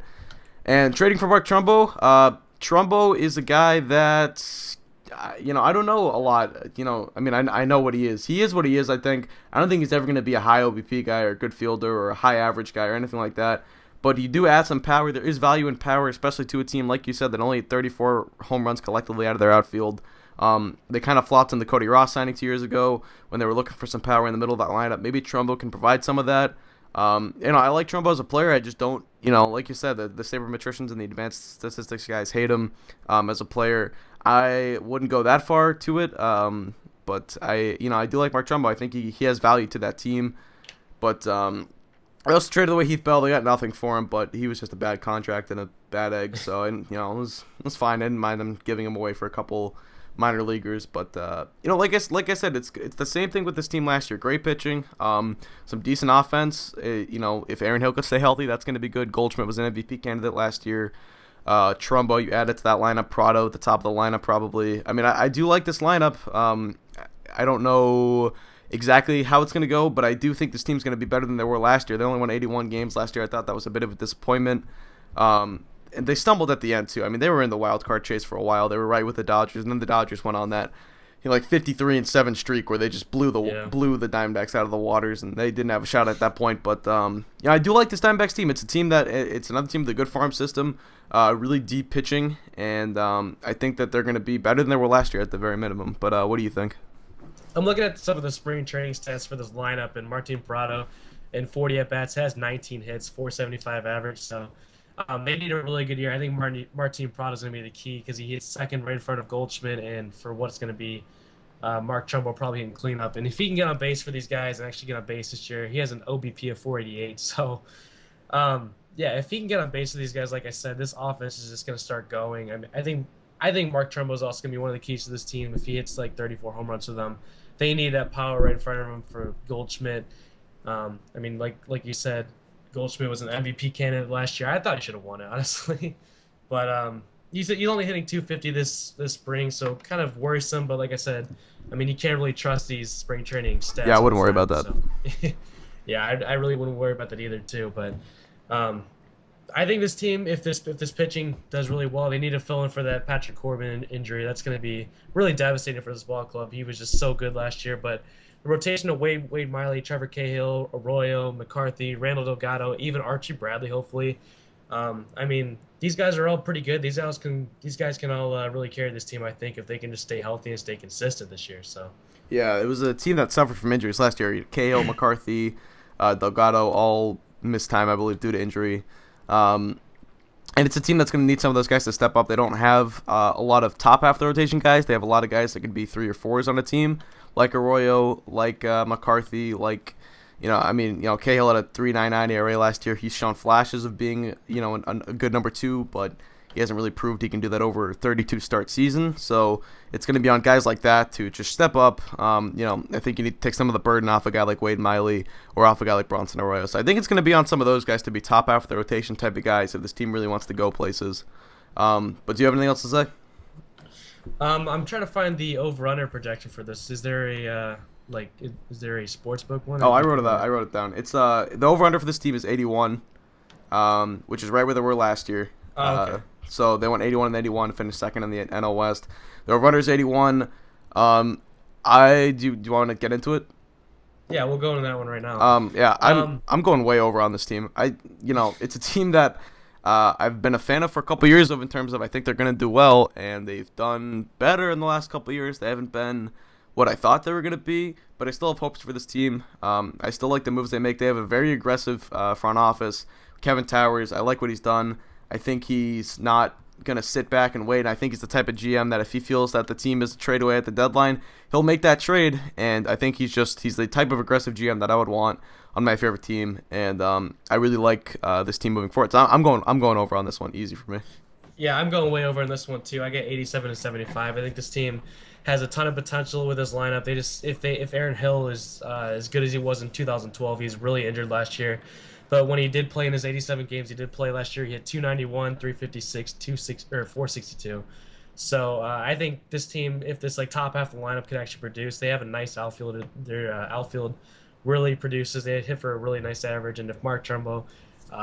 And trading for Mark Trumbo, Trumbo is a guy that, I don't know a lot. I know what he is. He is what he is, I think. I don't think he's ever going to be a high OBP guy or a good fielder or a high average guy or anything like that. But you do add some power. There is value in power, especially to a team, like you said, that only had 34 home runs collectively out of their outfield. They kind of flopped in the Cody Ross signing 2 years ago when they were looking for some power in the middle of that lineup. Maybe Trumbo can provide some of that. I like Trumbo as a player. I just don't, like you said, the sabermetricians and the advanced statistics guys hate him as a player. I wouldn't go that far to it, but I do like Mark Trumbo. I think he has value to that team. But I also traded away Heath Bell. They got nothing for him, but he was just a bad contract and a bad egg. So it was fine. I didn't mind them giving him away for a couple minor leaguers. But like I said, it's the same thing with this team last year. Great pitching, some decent offense. If Aaron Hill could stay healthy, that's going to be good. Goldschmidt was an MVP candidate last year. Trumbo, you add it to that lineup. Prado at the top of the lineup, probably. I do like this lineup. I don't know exactly how it's going to go, but I do think this team's going to be better than they were last year. They only won 81 games last year. I thought that was a bit of a disappointment. And they stumbled at the end, too. They were in the wild card chase for a while. They were right with the Dodgers, and then the Dodgers went on that 53-7 streak where they just blew the Diamondbacks out of the waters, and they didn't have a shot at that point. But I do like this Diamondbacks team. It's a team it's another team with a good farm system, really deep pitching, and I think that they're going to be better than they were last year at the very minimum. But what do you think? I'm looking at some of the spring training stats for this lineup, and Martin Prado in 40 at-bats has 19 hits, 475 average, so they need a really good year. I think Martin Prado is going to be the key because he hits second right in front of Goldschmidt, and for what it's going to be, Mark Trumbo probably can clean up. And if he can get on base for these guys and actually get on base this year, he has an OBP of 488. So, if he can get on base for these guys, like I said, this offense is just going to start going. I think Mark Trumbo is also going to be one of the keys to this team. If he hits 34 home runs for them, they need that power right in front of him for Goldschmidt. Like you said, Goldschmidt was an MVP candidate last year. I thought he should have won it, honestly. But he's only hitting 250 this spring, so kind of worrisome. But like I said, you can't really trust these spring training stats. Yeah, I wouldn't worry about that. So. Yeah, I really wouldn't worry about that either, too. But I think this team, if this pitching does really well, they need to fill in for that Patrick Corbin injury. That's going to be really devastating for this ball club. He was just so good last year, but the rotation of Wade Miley, Trevor Cahill, Arroyo, McCarthy, Randall Delgado, even Archie Bradley, hopefully. These guys are all pretty good. These guys can all really carry this team, I think, if they can just stay healthy and stay consistent this year. So. Yeah, it was a team that suffered from injuries last year. Cahill, McCarthy, Delgado all missed time, I believe, due to injury. And it's a team that's going to need some of those guys to step up. They don't have a lot of top half of the rotation guys. They have a lot of guys that could be 3 or 4s on a team, like Arroyo, like McCarthy, like Cahill had a 3.99 ERA last year. He's shown flashes of being a good number 2, but he hasn't really proved he can do that over a 32 start season. So it's going to be on guys like that to just step up. I think you need to take some of the burden off a guy like Wade Miley or off a guy like Bronson Arroyo. So I think it's going to be on some of those guys to be top half of the rotation type of guys if this team really wants to go places. But do you have anything else to say? I'm trying to find the over-under projection for this. Is there a Like, is there a sports book one? Oh, I wrote it down. It's the over/under for this team is 81, which is right where they were last year. Oh, okay. So they went 81 and 81, finished second in the NL West. The over/under is 81. Do you want to get into it? Yeah, we'll go into that one right now. Yeah, I'm going way over on this team. It's a team that I've been a fan of for a couple years in terms of I think they're going to do well, and they've done better in the last couple years. They haven't been what I thought they were going to be, but I still have hopes for this team. I still like the moves they make. They have a very aggressive front office. Kevin Towers, I like what he's done. I think he's not going to sit back and wait. I think he's the type of GM that if he feels that the team is a trade away at the deadline, he'll make that trade, and I think he's the type of aggressive GM that I would want on my favorite team, and I really like this team moving forward. So I'm going over on this one, easy for me. Yeah, I'm going way over on this one too. I get 87 and 75. I think this team has a ton of potential with his lineup. They just if Aaron Hill is as good as he was in 2012, he's really injured last year. But when he did play in his 87 games, he did play last year. He had 291, 356, 462. So I think this team, if this top half of the lineup could actually produce, they have a nice outfield. Their outfield really produces. They hit for a really nice average. And if Mark Trumbo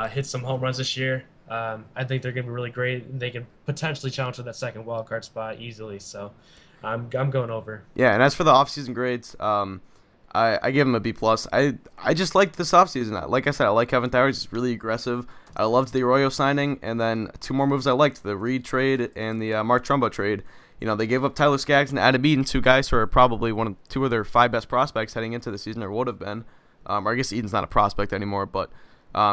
hits some home runs this year, I think they're going to be really great. They can potentially challenge for that second wild card spot easily. So I'm going over. Yeah, and as for the offseason grades, I give him a B+. I just liked this offseason. Like I said, I like Kevin Towers. He's really aggressive. I loved the Arroyo signing, and then two more moves I liked, the Reed trade and the Mark Trumbo trade. They gave up Tyler Skaggs and Adam Eaton, two guys who are probably two of their 5 best prospects heading into the season, or would have been. Or I guess Eaton's not a prospect anymore, but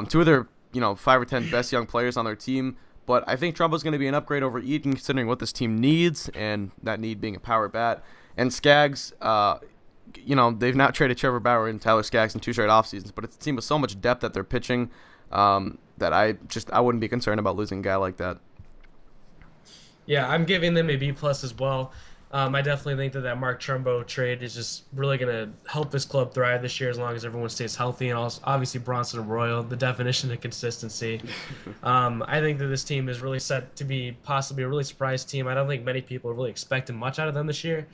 two of their 5 or 10 best young players on their team. But I think Trumbo's going to be an upgrade over Eaton, considering what this team needs, and that need being a power bat. And Skaggs, they've not traded Trevor Bauer and Tyler Skaggs in 2 straight off seasons, but it's a team with so much depth at their pitching that I wouldn't be concerned about losing a guy like that. Yeah, I'm giving them a B+ as well. I definitely think that Mark Trumbo trade is just really going to help this club thrive this year as long as everyone stays healthy, and also obviously Bronson Arroyo, the definition of consistency. I think that this team is really set to be possibly a really surprise team. I don't think many people are really expecting much out of them this year,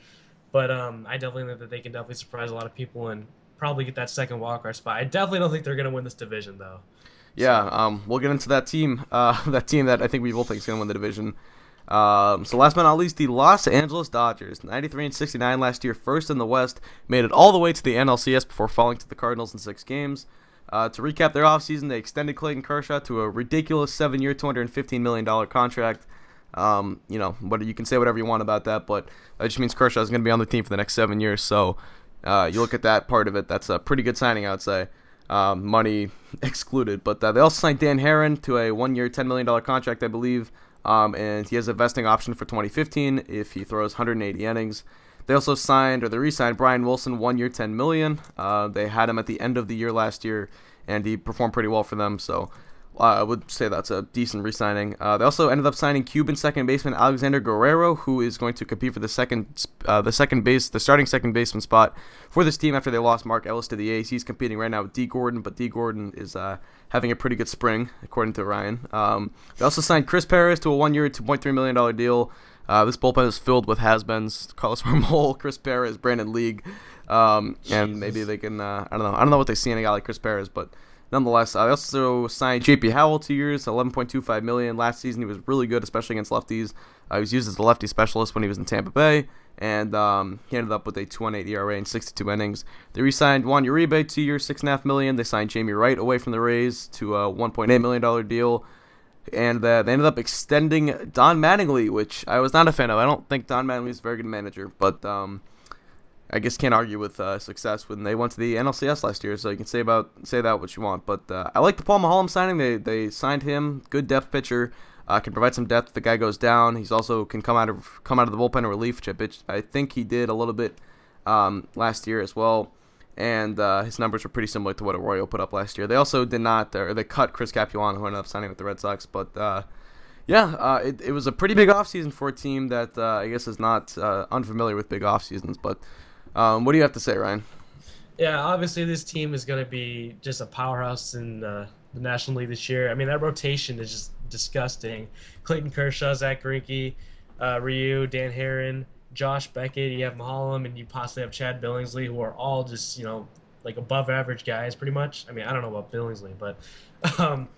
but I definitely think that they can definitely surprise a lot of people and probably get that second wildcard spot. I definitely don't think they're going to win this division, though. Yeah, we'll get into that team that I think we both think is going to win the division. So last but not least, the Los Angeles Dodgers, 93 and 69 last year, first in the West, made it all the way to the NLCS before falling to the Cardinals in 6 games. To recap their offseason, they extended Clayton Kershaw to a ridiculous 7-year, $215 million contract. You can say whatever you want about that, but that just means Kershaw is going to be on the team for the next 7 years. So you look at that part of it, that's a pretty good signing, I would say. Money excluded. But they also signed Dan Herron to a 1-year, $10 million contract, I believe. And he has a vesting option for 2015 if he throws 180 innings. They also re-signed Brian Wilson, 1 year, $10 million. They had him at the end of the year last year, and he performed pretty well for them. So I would say that's a decent re-signing. They also ended up signing Cuban second baseman Alexander Guerrero, who is going to compete for the starting second baseman spot for this team after they lost Mark Ellis to the A's. He's competing right now with D. Gordon, but D. Gordon is having a pretty good spring, according to Ryan. They also signed Chris Perez to a 1-year, $2.3 million deal. This bullpen is filled with has-beens: Carlos Marmol, Chris Perez, Brandon League, and maybe they can. I don't know what they see in a guy like Chris Perez, but nonetheless, I also signed J.P. Howell 2 years, $11.25 million. Last season, he was really good, especially against lefties. He was used as a lefty specialist when he was in Tampa Bay, and he ended up with a 2.18 ERA in 62 innings. They re-signed Juan Uribe, 2 years, $6.5 million. They signed Jamie Wright away from the Rays to a $1.8 million deal. And they ended up extending Don Mattingly, which I was not a fan of. I don't think Don Mattingly is a very good manager, but I guess can't argue with success when they went to the NLCS last year. So you can say that what you want. But I like the Paul Maholm signing. They signed him, good depth pitcher, can provide some depth if the guy goes down. He's also can come out of the bullpen in relief, which I think he did a little bit last year as well. And his numbers were pretty similar to what Arroyo put up last year. They also they cut Chris Capuano, who ended up signing with the Red Sox. But it was a pretty big offseason for a team that I guess is not unfamiliar with big offseasons. But what do you have to say, Ryan? Yeah, obviously this team is going to be just a powerhouse in the National League this year. I mean, that rotation is just disgusting. Clayton Kershaw, Zach Greinke, Ryu, Dan Herron, Josh Beckett, you have Maholm, and you possibly have Chad Billingsley, who are all just, like above average guys pretty much. I mean, I don't know about Billingsley, but, um,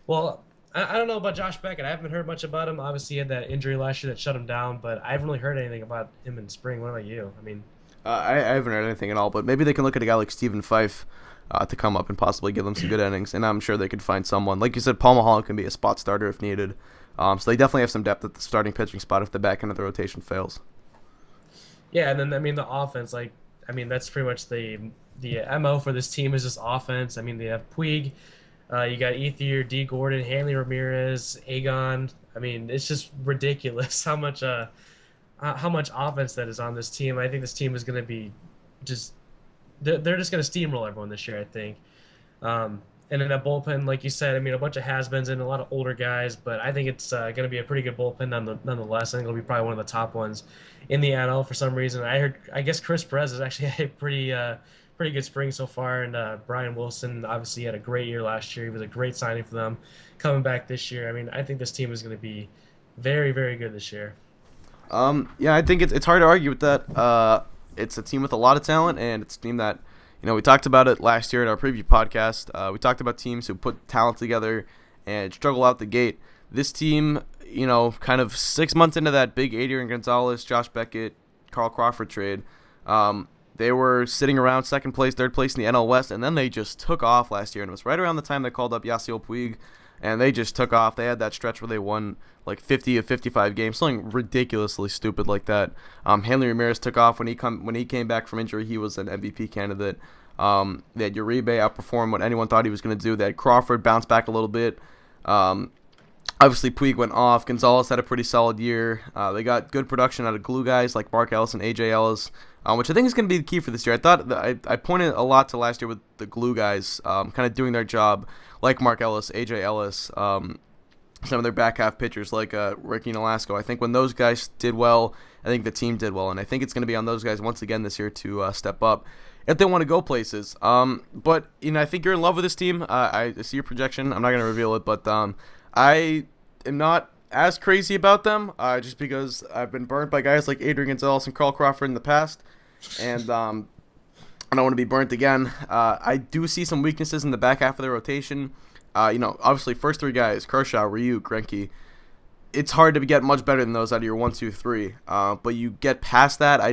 well, I don't know about Josh Beckett. I haven't heard much about him. Obviously, he had that injury last year that shut him down, but I haven't really heard anything about him in spring. What about you? I mean, I haven't heard anything at all, but maybe they can look at a guy like Stephen Fife to come up and possibly give them some good innings, and I'm sure they could find someone. Like you said, Paul Maholm can be a spot starter if needed. So they definitely have some depth at the starting pitching spot if the back end of the rotation fails. yeah, and then I mean the offense, like that's pretty much the MO for this team is just offense. I mean they have Puig, you got Ethier, D. Gordon, Hanley Ramirez, Agon. I mean it's just ridiculous how much offense that is on this team. I think this team is going to be just they're just going to steamroll everyone this year, I think. And in that bullpen, like you said, I mean, a bunch of has-beens and a lot of older guys, but I think it's going to be a pretty good bullpen nonetheless. I think it'll be probably one of the top ones in the NL for some reason. I guess Chris Perez has actually had a pretty good spring so far, and Brian Wilson obviously had a great year last year. He was a great signing for them coming back this year. I mean, I think this team is going to be very, very good this year. Yeah, I think it's hard to argue with that. It's a team with a lot of talent, and it's a team that, we talked about it last year in our preview podcast. We talked about teams who put talent together and struggle out the gate. This team, kind of 6 months into that big Adrian Gonzalez, Josh Beckett, Carl Crawford trade, they were sitting around second place, third place in the NL West, and then they just took off last year. And it was right around the time they called up Yasiel Puig, and they just took off. They had that stretch where they won like 50 of 55 games, something ridiculously stupid like that. Hanley Ramirez took off when he came back from injury. He was an MVP candidate. They had Uribe outperform what anyone thought he was going to do. They had Crawford bounce back a little bit. Obviously, Puig went off. Gonzalez had a pretty solid year. They got good production out of glue guys like Mark Ellis and AJ Ellis, which I think is going to be the key for this year. I thought I pointed a lot to last year with the glue guys kind of doing their job, like Mark Ellis, AJ Ellis, some of their back half pitchers like Ricky Nolasco. I think when those guys did well, I think the team did well, and I think it's going to be on those guys once again this year to step up if they want to go places. But I think you're in love with this team. I see your projection. I'm not going to reveal it, but I am not as crazy about them just because I've been burnt by guys like Adrian Gonzalez and Carl Crawford in the past, and I don't want to be burnt again. I do see some weaknesses in the back half of the rotation. Obviously first three guys, Kershaw, Ryu, Greinke, it's hard to get much better than those out of your 1, 2, 3. But you get past that, I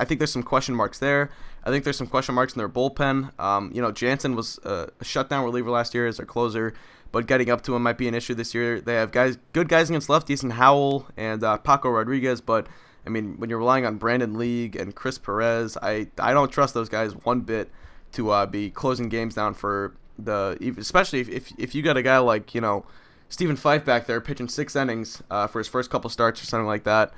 think there's some question marks there. I think there's some question marks in their bullpen. Jansen was a shutdown reliever last year as their closer, but getting up to him might be an issue this year. They have good guys against lefties in Howell and Paco Rodriguez, but I mean, when you're relying on Brandon League and Chris Perez, I don't trust those guys one bit to be closing games down for especially if you got a guy like Stephen Fife back there pitching 6 innings for his first couple starts or something like that.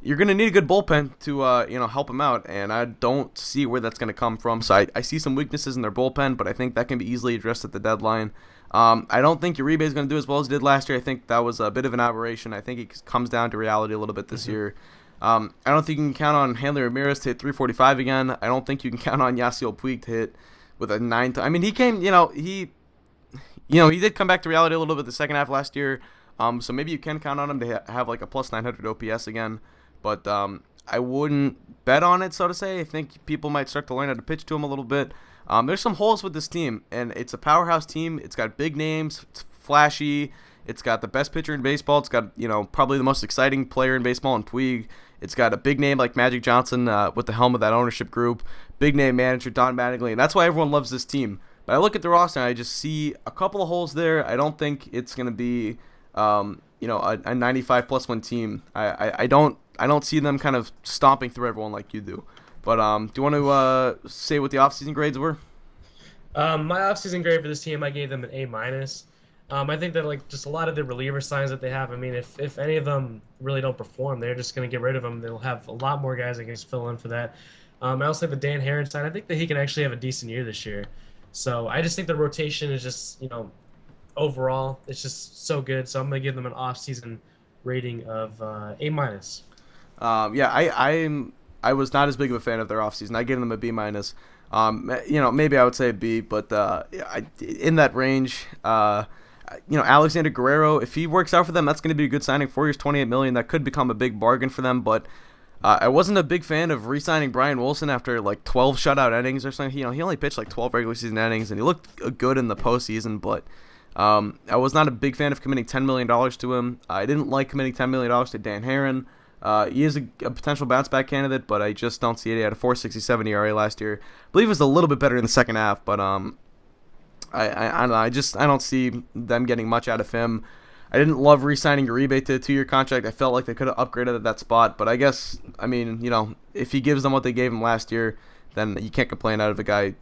You're going to need a good bullpen to help him out, and I don't see where that's going to come from. So I see some weaknesses in their bullpen, but I think that can be easily addressed at the deadline. I don't think Uribe is going to do as well as he did last year. I think that was a bit of an aberration. I think it comes down to reality a little bit this year. I don't think you can count on Hanley Ramirez to hit 345 again. I don't think you can count on Yasiel Puig to hit with a 9. I mean, he came, he did come back to reality a little bit the second half last year. So maybe you can count on him to have like a plus 900 OPS again. But I wouldn't bet on it, so to say. I think people might start to learn how to pitch to him a little bit. There's some holes with this team, and it's a powerhouse team. It's got big names. It's flashy. It's got the best pitcher in baseball. It's got, probably the most exciting player in baseball in Puig. It's got a big name like Magic Johnson with the helm of that ownership group. Big name manager Don Mattingly, and that's why everyone loves this team. But I look at the roster and I just see a couple of holes there. I don't think it's going to be, a 95+ win team. I don't see them kind of stomping through everyone like you do. But do you want to say what the offseason grades were? My offseason grade for this team, I gave them an A-. I think that just a lot of the reliever signs that they have, I mean, if any of them really don't perform, they're just going to get rid of them. They'll have a lot more guys that can just fill in for that. I also think the Dan Herron sign, I think that he can actually have a decent year this year. So I just think the rotation is just, overall, it's just so good. So I'm going to give them an off-season rating of A-. I was not as big of a fan of their offseason. I gave them a B-. Maybe I would say a B, but in that range. Alexander Guerrero, if he works out for them, that's going to be a good signing. 4 years, $28 million. That could become a big bargain for them, but I wasn't a big fan of re-signing Brian Wilson after like 12 shutout innings or something. He only pitched like 12 regular season innings, and he looked good in the postseason. But I was not a big fan of committing $10 million to him. I didn't like committing $10 million to Dan Herron. He is a potential bounce back candidate, but I just don't see it. He had a 4.67 ERA last year. I believe it was a little bit better in the second half, but I don't know. I don't see them getting much out of him. I didn't love re-signing Uribe to a 2-year contract. I felt like they could have upgraded at that spot, but I guess, if he gives them what they gave him last year, then you can't complain out of a guy,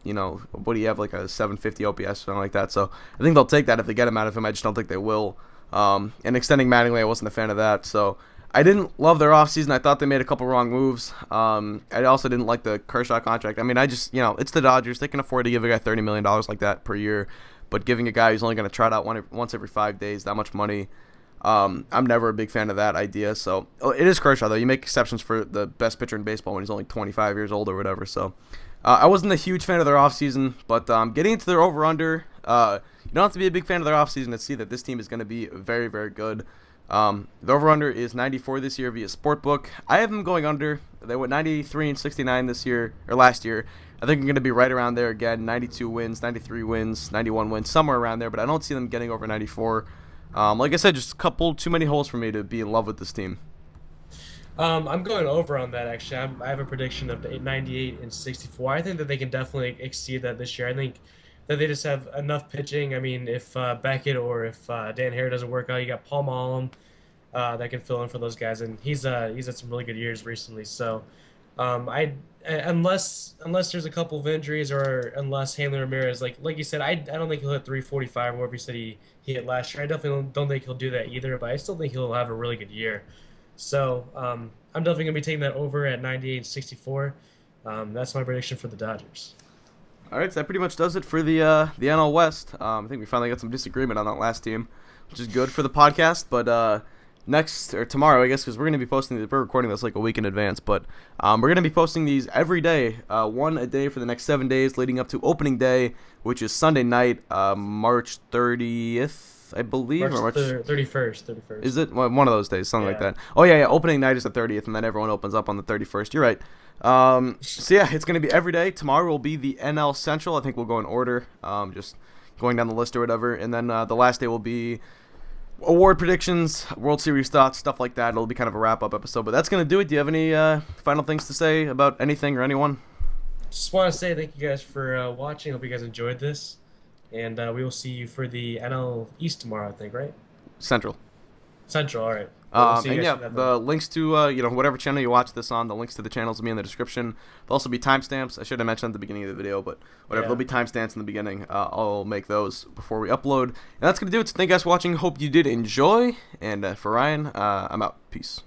what do you have, like a 750 OPS or something like that. So I think they'll take that if they get him out of him. I just don't think they will. And extending Mattingly, I wasn't a fan of that. So I didn't love their offseason. I thought they made a couple wrong moves. I also didn't like the Kershaw contract. I mean, it's the Dodgers. They can afford to give a guy $30 million like that per year. But giving a guy who's only going to trot out once every 5 days that much money, I'm never a big fan of that idea. So it is Kershaw, though. You make exceptions for the best pitcher in baseball when he's only 25 years old or whatever. So I wasn't a huge fan of their offseason. But getting into their over-under, you don't have to be a big fan of their offseason to see that this team is going to be very, very good. The over-under is 94 this year via Sportbook. I have them going under. They went 93-69 this year, or last year. I think I'm going to be right around there again, 92 wins, 93 wins, 91 wins, somewhere around there, but I don't see them getting over 94. Like I said, just a couple too many holes for me to be in love with this team. I'm going over on that, actually. I have a prediction of 98-64. I think that they can definitely exceed that this year. I think that they just have enough pitching. I mean, if Beckett or if Dan Hare doesn't work out, you got Paul Mullen that can fill in for those guys, and he's had some really good years recently. So unless there's a couple of injuries or unless Hanley Ramirez, like you said, I don't think he'll hit 345 or whatever you said he hit last year. I definitely don't think he'll do that either, but I still think he'll have a really good year. So I'm definitely going to be taking that over at 98-64. That's my prediction for the Dodgers. All right, so that pretty much does it for the NL West. I think we finally got some disagreement on that last team, which is good for the podcast, but next or tomorrow, I guess, because we're recording this like a week in advance, but we're going to be posting these every day, one a day for the next 7 days leading up to opening day, which is Sunday night, March 30th, I believe. March 31st. Is it? Well, one of those days, something like that. Oh, yeah, opening night is the 30th, and then everyone opens up on the 31st. You're right. So, yeah, it's going to be every day. Tomorrow will be the NL Central. I think we'll go in order, just going down the list or whatever, and then the last day will be award predictions, World Series thoughts, stuff like that. It'll be kind of a wrap-up episode, but that's going to do it. Do you have any final things to say about anything or anyone? Just want to say thank you guys for watching. Hope you guys enjoyed this, and we will see you for the NL East tomorrow, I think, right? Central, all right. And yeah, the links to whatever channel you watch this on, the links to the channels will be in the description. There'll also be timestamps. I should have mentioned at the beginning of the video, but whatever. There'll be timestamps in the beginning. I'll make those before we upload. And that's gonna do it. So thank you guys for watching. Hope you did enjoy. And for Ryan, I'm out. Peace.